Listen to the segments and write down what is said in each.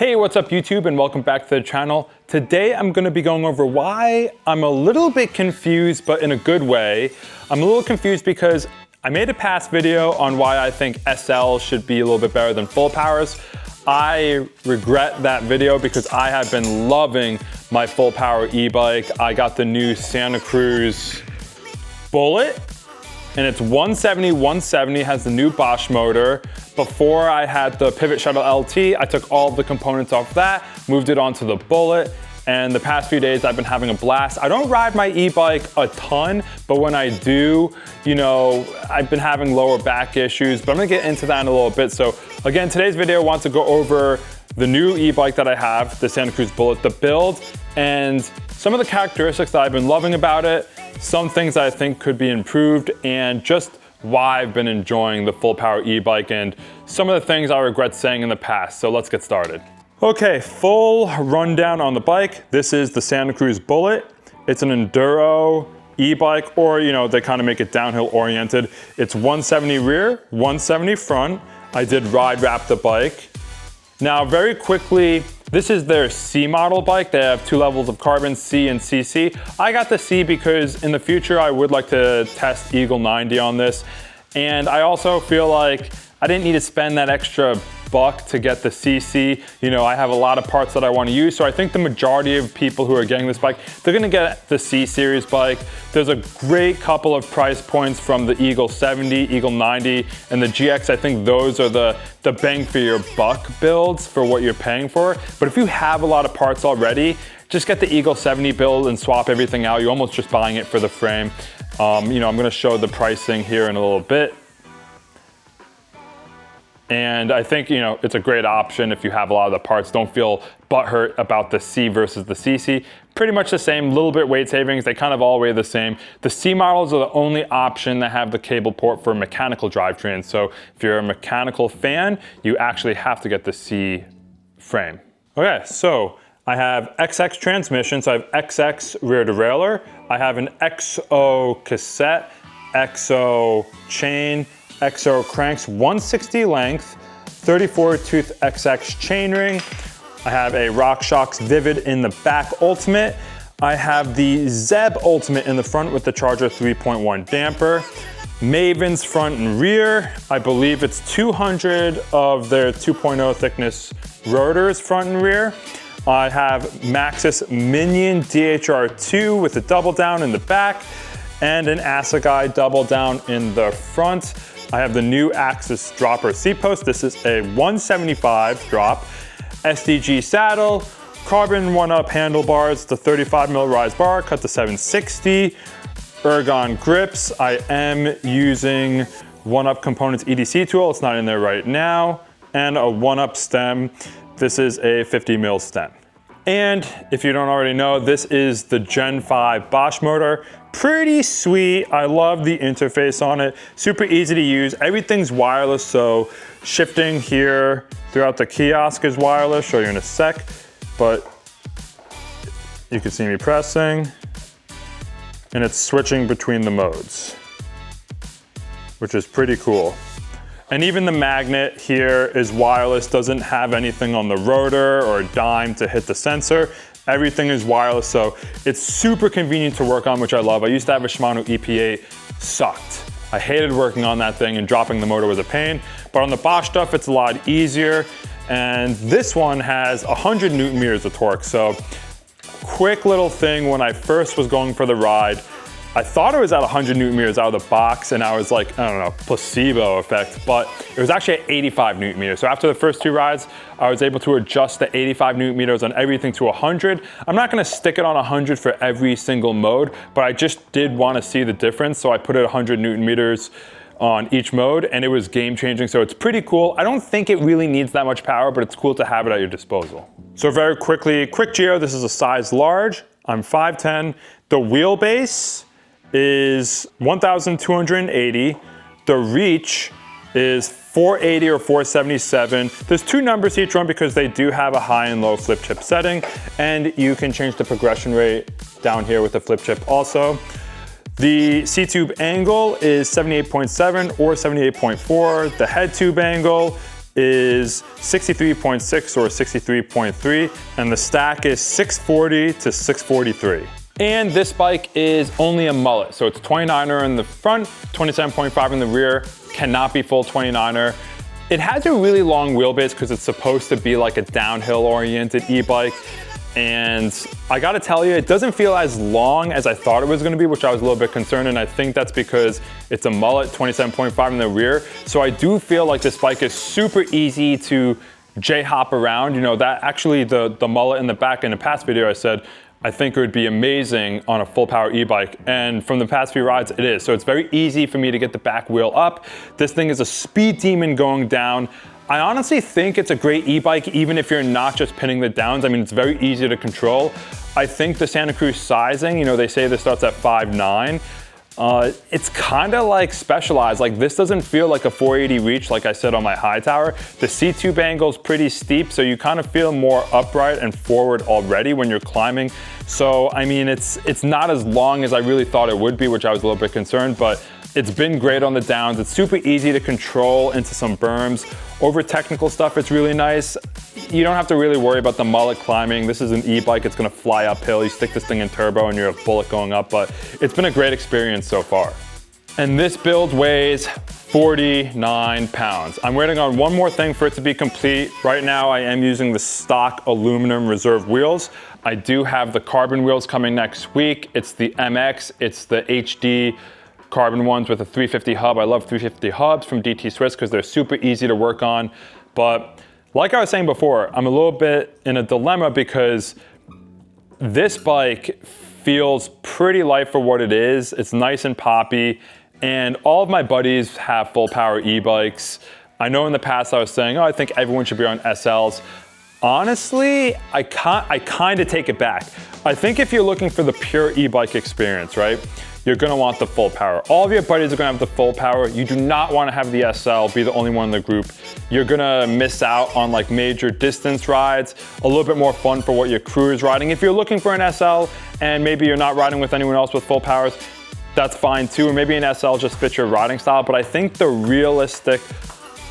Hey, what's up YouTube, and welcome back to the channel. Today I'm going to be going over why I'm a little bit confused, but in a good way. I'm a little confused because I made a past video on why I think SL should be a little bit better than full powers. I regret that video because I have been loving my full power e-bike. I got the new Santa Cruz Bullit, and it's 170, has the new Bosch motor. Before I had the Pivot Shuttle LT, I took all of the components off that, moved it onto the Bullit, and the past few days I've been having a blast. I don't ride my e-bike a ton, but when I do, you know, I've been having lower back issues, but I'm gonna get into that in a little bit. So again, today's video wants to go over the new e-bike that I have, the Santa Cruz Bullit, the build, and some of the characteristics that I've been loving about it, some things that I think could be improved, and just why I've been enjoying the full power e-bike and some of the things I regret saying in the past. So let's get started. Okay, full rundown on the bike. This is the Santa Cruz Bullit. It's an enduro e-bike, or you know, they kind of make it downhill oriented. It's 170 rear, 170 front. I did ride wrap the bike. Now, very quickly, this is their C model bike. They have two levels of carbon, C and CC. I got the C because in the future, I would like to test Eagle 90 on this. And I also feel like I didn't need to spend that extra buck to get the CC. You know, I have a lot of parts that I want to use. So I think the majority of people who are getting this bike, they're gonna get the C series bike. There's a great couple of price points from the Eagle 70, Eagle 90, and the GX. I think those are the bang for your buck builds for what you're paying for. But if you have a lot of parts already, just get the Eagle 70 build and swap everything out. You're almost just buying it for the frame. You know, I'm gonna show the pricing here in a little bit. And I think, you know, it's a great option if you have a lot of the parts. Don't feel butthurt about the C versus the CC. Pretty much the same, little bit weight savings. They kind of all weigh the same. The C models are the only option that have the cable port for mechanical drivetrains. So if you're a mechanical fan, you actually have to get the C frame. Okay, so I have XX transmission. So I have XX rear derailleur. I have an XO cassette, XO chain, XO cranks, 160 length, 34 tooth XX chainring. I have a Rockshox Vivid in the back Ultimate. I have the Zeb Ultimate in the front with the Charger 3.1 damper. Maven's front and rear. I believe it's 200 of their 2.0 thickness rotors front and rear. I have Maxxis Minion DHR2 with a double down in the back and an Assegai double down in the front. I have the new Maxxis Dropper seat post. This is a 175 drop. SDG saddle, carbon 1-up handlebars, the 35 mil rise bar, cut to 760. Ergon grips. I am using 1-up components EDC tool. It's not in there right now. And a 1-up stem. This is a 50 mil stem. And if you don't already know, this is the Gen 5 Bosch motor. Pretty sweet. I love the interface on it. Super easy to use. Everything's wireless, so shifting here throughout the kiosk is wireless. Show you in a sec, but you can see me pressing, and it's switching between the modes, which is pretty cool. And even the magnet here is wireless, doesn't have anything on the rotor or dime to hit the sensor. Everything is wireless, so it's super convenient to work on, which I love. I used to have a Shimano EP8, sucked. I hated working on that thing, and dropping the motor was a pain. But on the Bosch stuff, it's a lot easier. And this one has 100 Newton meters of torque. So quick little thing, when I first was going for the ride, I thought it was at 100 Newton meters out of the box, and I was like, I don't know, placebo effect, but it was actually at 85 Newton meters. So after the first two rides, I was able to adjust the 85 Newton meters on everything to 100. I'm not gonna stick it on 100 for every single mode, but I just did wanna see the difference, so I put it 100 Newton meters on each mode, and it was game changing, so it's pretty cool. I don't think it really needs that much power, but it's cool to have it at your disposal. So very quickly, quick geo, this is a size large. I'm 5'10". The wheelbase is 1,280. The reach is 480 or 477. There's two numbers each one because they do have a high and low flip chip setting, and you can change the progression rate down here with the flip chip also. The C-tube angle is 78.7 or 78.4. The head tube angle is 63.6 or 63.3, and the stack is 640 to 643. And this bike is only a mullet, so it's 29er in the front, 27.5 in the rear, cannot be full 29er. It has a really long wheelbase because it's supposed to be like a downhill oriented e-bike. And I gotta tell you, it doesn't feel as long as I thought it was gonna be, which I was a little bit concerned, and I think that's because it's a mullet, 27.5 in the rear. So I do feel like this bike is super easy to J-hop around. You know, that actually the mullet in the back, in the past video I said, I think it would be amazing on a full power e-bike. And from the past few rides, it is. So it's very easy for me to get the back wheel up. This thing is a speed demon going down. I honestly think it's a great e-bike, even if you're not just pinning the downs. I mean, it's very easy to control. I think the Santa Cruz sizing, you know, they say this starts at 5'9". It's kind of like Specialized. Like, this doesn't feel like a 480 reach, like I said on my high tower. The C-tube angle is pretty steep, so you kind of feel more upright and forward already when you're climbing. So, I mean, it's not as long as I really thought it would be, which I was a little bit concerned, but it's been great on the downs. It's super easy to control into some berms. Over technical stuff, it's really nice. You don't have to really worry about the mullet climbing. This is an e-bike, it's gonna fly uphill. You stick this thing in turbo and you're a bullet going up, but it's been a great experience so far. And this build weighs 49 pounds. I'm waiting on one more thing for it to be complete. Right now, I am using the stock aluminum reserve wheels. I do have the carbon wheels coming next week. It's the MX, it's the HD carbon ones with a 350 hub. I love 350 hubs from DT Swiss because they're super easy to work on. But like I was saying before, I'm a little bit in a dilemma because this bike feels pretty light for what it is. It's nice and poppy, and all of my buddies have full power e-bikes. I know in the past I was saying, oh, I think everyone should be on SLs. Honestly, I kind of take it back. I think if you're looking for the pure e-bike experience, right? You're gonna want the full power. All of your buddies are gonna have the full power. You do not wanna have the SL, be the only one in the group. You're gonna miss out on like major distance rides, a little bit more fun for what your crew is riding. If you're looking for an SL and maybe you're not riding with anyone else with full powers, that's fine too. Or maybe an SL just fits your riding style. But I think the realistic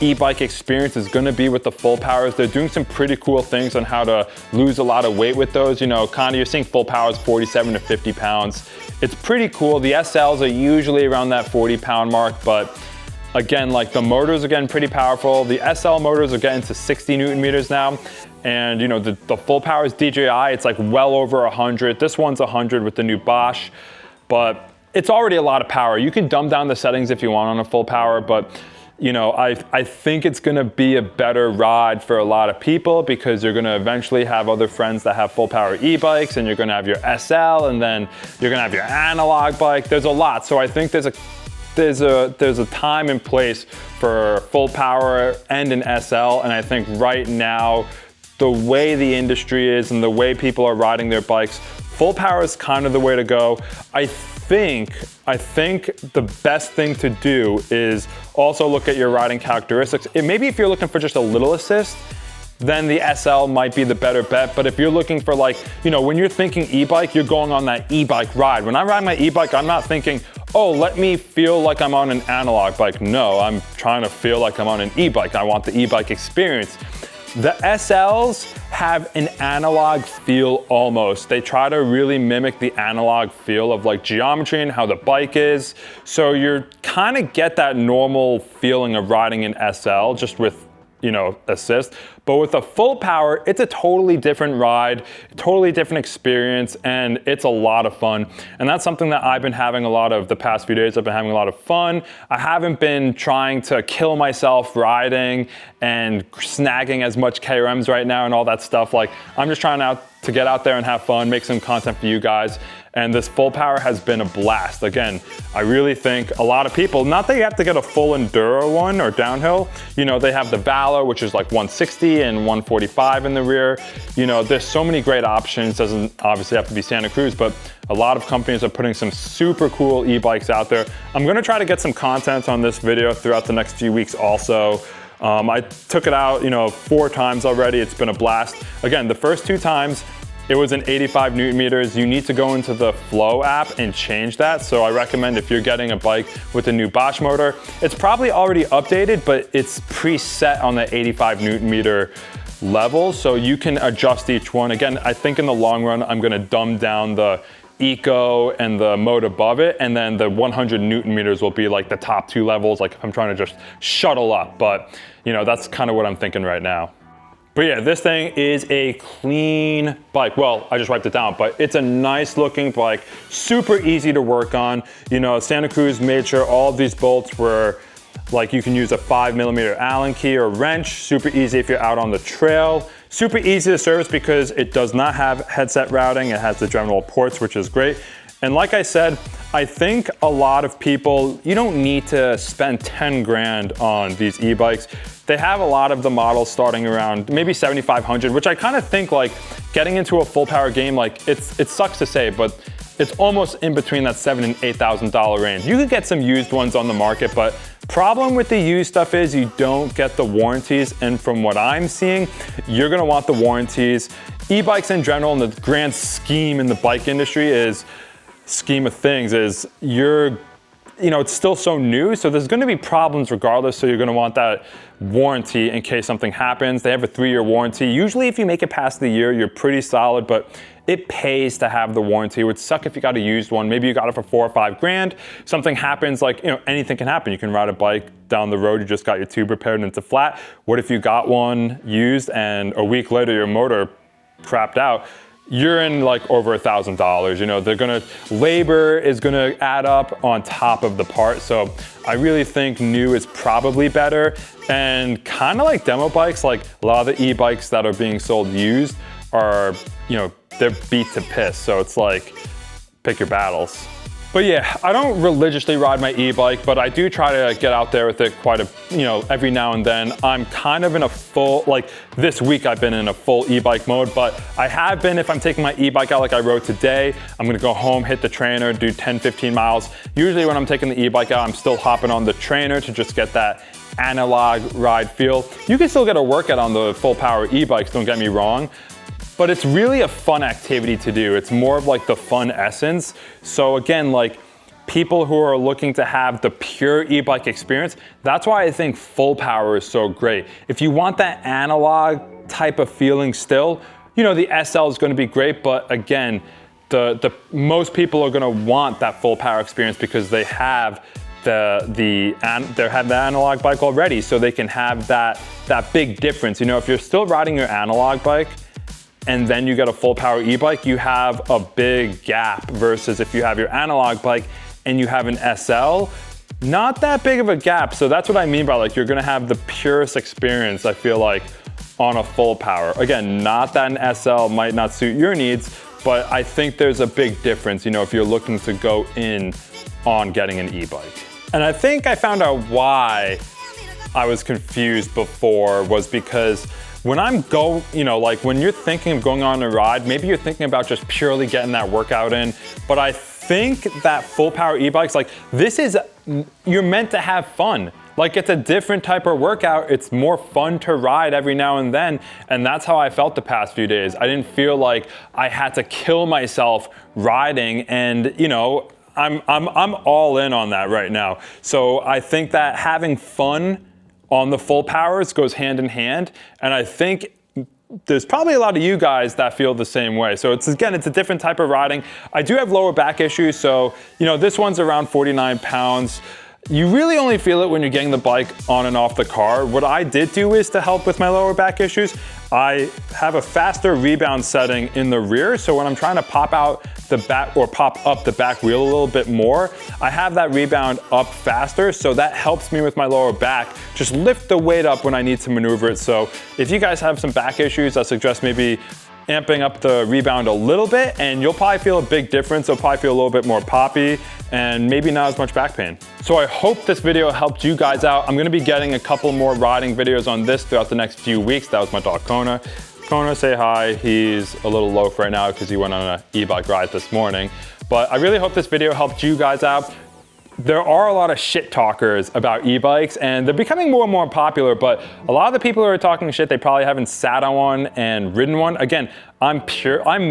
e-bike experience is gonna be with the full powers. They're doing some pretty cool things on how to lose a lot of weight with those. You know, kind of you're seeing full powers 47 to 50 pounds. It's pretty cool. The SLs are usually around that 40-pound mark, but again, like the motors are getting pretty powerful. The SL motors are getting to 60 Newton meters now. And you know, the full powers DJI, it's like well over 100. This one's 100 with the new Bosch, but it's already a lot of power. You can dumb down the settings if you want on a full power, but you know, I think it's gonna be a better ride for a lot of people because you're gonna eventually have other friends that have full power e-bikes, and you're gonna have your SL, and then you're gonna have your analog bike. There's a lot. So I think there's a time and place for full power and an SL, and I think right now, the way the industry is and the way people are riding their bikes, full power is kind of the way to go. I think the best thing to do is also look at your riding characteristics. Maybe if you're looking for just a little assist, then the SL might be the better bet. But if you're looking for, like, you know, when you're thinking e-bike, you're going on that e-bike ride. When I ride my e-bike, I'm not thinking, oh, let me feel like I'm on an analog bike. No, I'm trying to feel like I'm on an e-bike. I want the e-bike experience. The SLs have an analog feel almost. They try to really mimic the analog feel of like geometry and how the bike is. So you're kind of get that normal feeling of riding an SL just with, you know, assist. But with a full power, it's a totally different ride, totally different experience, and it's a lot of fun. And that's something that I've been having a lot of the past few days. I've been having a lot of fun. I haven't been trying to kill myself riding and snagging as much KRMs right now and all that stuff. Like, I'm just trying to get out there and have fun, make some content for you guys. And this full power has been a blast. Again, I really think a lot of people, not that you have to get a full enduro one or downhill, you know, they have the Valor, which is like 160 and 145 in the rear. You know, there's so many great options. Doesn't obviously have to be Santa Cruz, but a lot of companies are putting some super cool e-bikes out there. I'm gonna try to get some content on this video throughout the next few weeks also. I took it out, you know, 4 times already. It's been a blast. Again, the first 2 times, it was an 85 Newton meters. You need to go into the Flow app and change that. So I recommend if you're getting a bike with a new Bosch motor, it's probably already updated, but it's preset on the 85 Newton meter level. So you can adjust each one. Again, I think in the long run, I'm gonna dumb down the Eco and the mode above it, and then the 100 Newton meters will be like the top 2 levels, like if I'm trying to just shuttle up, but you know, that's kind of what I'm thinking right now. But yeah, this thing is a clean bike. Well, I just wiped it down, but it's a nice looking bike, super easy to work on. You know, Santa Cruz made sure all of these bolts were like, you can use a 5mm Allen key or wrench, super easy if you're out on the trail. Super easy to service because it does not have headset routing. It has the general ports, which is great. And like I said, I think a lot of people, you don't need to spend 10 grand on these e-bikes. They have a lot of the models starting around maybe 7,500, which I kind of think like getting into a full power game, like it sucks to say, but it's almost in between that $7,000 and $8,000 range. You could get some used ones on the market, but problem with the used stuff is you don't get the warranties. And from what I'm seeing, you're gonna want the warranties. E-bikes in general, and the grand scheme in the bike industry scheme of things is it's still so new, so there's gonna be problems regardless, so you're gonna want that warranty in case something happens. They have a 3-year warranty. Usually if you make it past the year, you're pretty solid, but it pays to have the warranty. It would suck if you got a used one. Maybe you got it for 4 or 5 grand. Something happens, like, anything can happen. You can ride a bike down the road, you just got your tube repaired and it's a flat. What if you got one used and a week later your motor crapped out? You're in like over $1,000. Labor is gonna add up on top of the part. So I really think new is probably better. And kind of like demo bikes, like a lot of the e-bikes that are being sold used are, they're beat to piss. So it's like, pick your battles. But yeah, I don't religiously ride my e-bike, but I do try to get out there with it every now and then. I'm kind of in a full, like this week I've been in a full e-bike mode, but I have been, if I'm taking my e-bike out like I rode today, I'm gonna go home, hit the trainer, do 10, 15 miles. Usually when I'm taking the e-bike out, I'm still hopping on the trainer to just get that analog ride feel. You can still get a workout on the full power e-bikes, don't get me wrong, but it's really a fun activity to do. It's more of like the fun essence. So again, like people who are looking to have the pure e-bike experience, that's why I think full power is so great. If you want that analog type of feeling still, the SL is gonna be great, but again, the most people are gonna want that full power experience because they have the analog bike already, so they can have that big difference. If you're still riding your analog bike, and then you get a full power e-bike, you have a big gap versus if you have your analog bike and you have an SL, not that big of a gap. So that's what I mean by like, you're gonna have the purest experience, I feel like, on a full power. Again, not that an SL might not suit your needs, but I think there's a big difference, if you're looking to go in on getting an e-bike. And I think I found out why I was confused before was because when when you're thinking of going on a ride, maybe you're thinking about just purely getting that workout in, but I think that full power e-bikes, like you're meant to have fun. Like it's a different type of workout. It's more fun to ride every now and then. And that's how I felt the past few days. I didn't feel like I had to kill myself riding, and I'm all in on that right now. So I think that having fun on the full powers goes hand in hand. And I think there's probably a lot of you guys that feel the same way. So it's a different type of riding. I do have lower back issues. So, this one's around 49 pounds. You really only feel it when you're getting the bike on and off the car. What I did do is to help with my lower back issues, I have a faster rebound setting in the rear. So when I'm trying to pop out the back or pop up the back wheel a little bit more, I have that rebound up faster. So that helps me with my lower back, just lift the weight up when I need to maneuver it. So if you guys have some back issues, I suggest maybe amping up the rebound a little bit, and you'll probably feel a big difference. It'll probably feel a little bit more poppy and maybe not as much back pain. So I hope this video helped you guys out. I'm gonna be getting a couple more riding videos on this throughout the next few weeks. That was my dog Kona. Kona, say hi. He's a little loaf right now because he went on an e-bike ride this morning. But I really hope this video helped you guys out. there are a lot of shit talkers about e-bikes, and they're becoming more and more popular, but a lot of the people who are talking shit, they probably haven't sat on one and ridden one. Again, I'm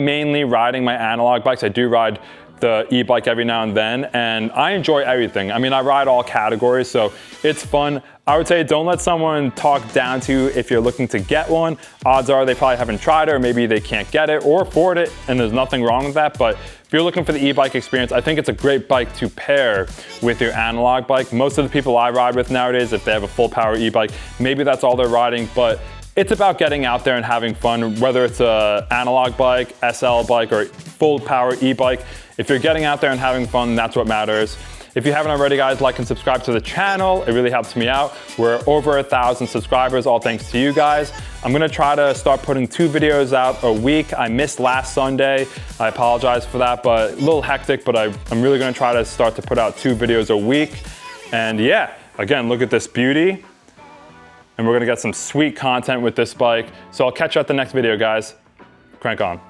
mainly riding my analog bikes. I do ride the e-bike every now and then, and I enjoy everything. I mean, I ride all categories, so it's fun. I would say don't let someone talk down to you if you're looking to get one. Odds are they probably haven't tried it, or maybe they can't get it or afford it, and there's nothing wrong with that. But if you're looking for the e-bike experience, I think it's a great bike to pair with your analog bike. Most of the people I ride with nowadays, if they have a full power e-bike, maybe that's all they're riding, but it's about getting out there and having fun, whether it's an analog bike, SL bike, or full power e-bike. If you're getting out there and having fun, that's what matters. If you haven't already, guys, like and subscribe to the channel. It really helps me out. We're over 1,000 subscribers, all thanks to you guys. I'm gonna try to start putting 2 videos out a week. I missed last Sunday. I apologize for that, but a little hectic, but I'm really gonna try to start to put out 2 videos a week. And yeah, again, look at this beauty. And we're gonna get some sweet content with this bike. So I'll catch you at the next video, guys. Crank on.